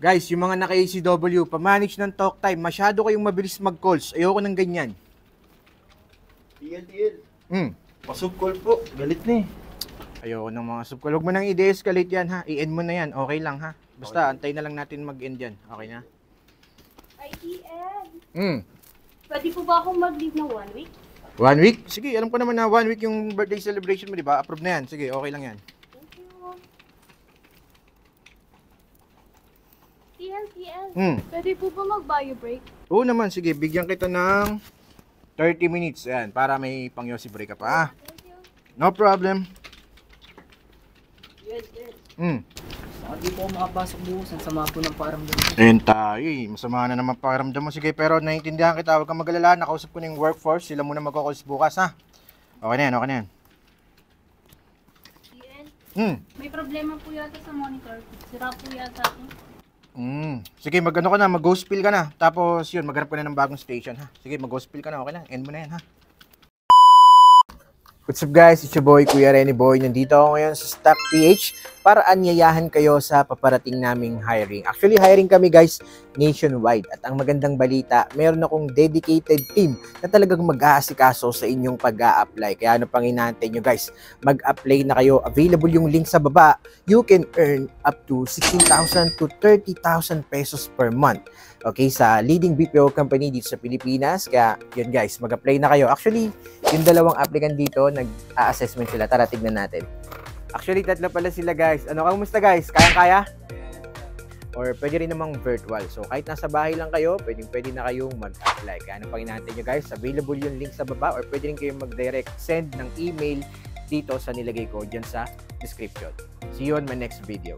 Guys, yung mga naka-ACW, pamanage ng talk time, masyado kayong mabilis mag-calls. Ayoko ng ganyan. TL. Pasub-call po. Galit na eh. Ayoko ng mga subcall. Huwag mo nang i-de-escalate yan ha. I-end mo na yan. Okay lang ha. Basta, antay na lang natin mag-end yan. Okay na? ITN. Pwede po ba akong mag-leave na 1 week? 1 week? Sige, alam ko naman na 1 week yung birthday celebration mo, di ba? Approve na yan. Sige, okay lang yan. Thank you. TL. Pwede po ba mag-bio break? Oo naman, sige. Bigyan kita ng 30 minutes. Ayan, para may pang-yosi break ka pa ha. Thank you. No problem. Yes. Saka di po ako makapasok bukas. Ang sama po ng paramdam. Ayun tayo eh. Masama na naman pakiramdam mo. Sige, pero naiintindihan kita. Huwag kang mag-alala. Nakausap ko na yung workforce. Sila muna magkakals bukas ha. Okay na yan, okay na yan. TL, may problema po yata sa monitor. Sira po yata ako. Sige, mag-ano ka na, mag-ghost spill ka na. Tapos yun, maghanap ka na ng bagong station ha. Sige, mag-ghost spill ka na, okay lang. End mo na yan ha. What's up guys, it's your boy Kuya Renny Boy. Nandito ako ngayon sa Stock PH para anyayahan kayo sa paparating naming hiring. Actually, hiring kami guys nationwide. At ang magandang balita, meron akong dedicated team na talagang mag-aasikaso sa inyong pag-a-apply. Kaya ano pang inaantay nyo guys, mag-apply na kayo. Available yung link sa baba. You can earn up to 16,000 to 30,000 pesos per month. Okay, sa leading BPO company dito sa Pilipinas. Kaya yun guys, mag-apply na kayo. Actually, yung dalawang applicant dito, nag-assessment sila. Tara, tignan natin. Actually, tatlo pala sila guys. Ano, kamusta guys? Kaya-kaya? Or pwede rin namang virtual. So, kahit nasa bahay lang kayo, pwede na kayong mag-apply. Kaya ano pang inaantay nyo guys? Available yung link sa baba or pwede rin kayong mag-direct send ng email dito sa nilagay ko dyan sa description. See you on my next video.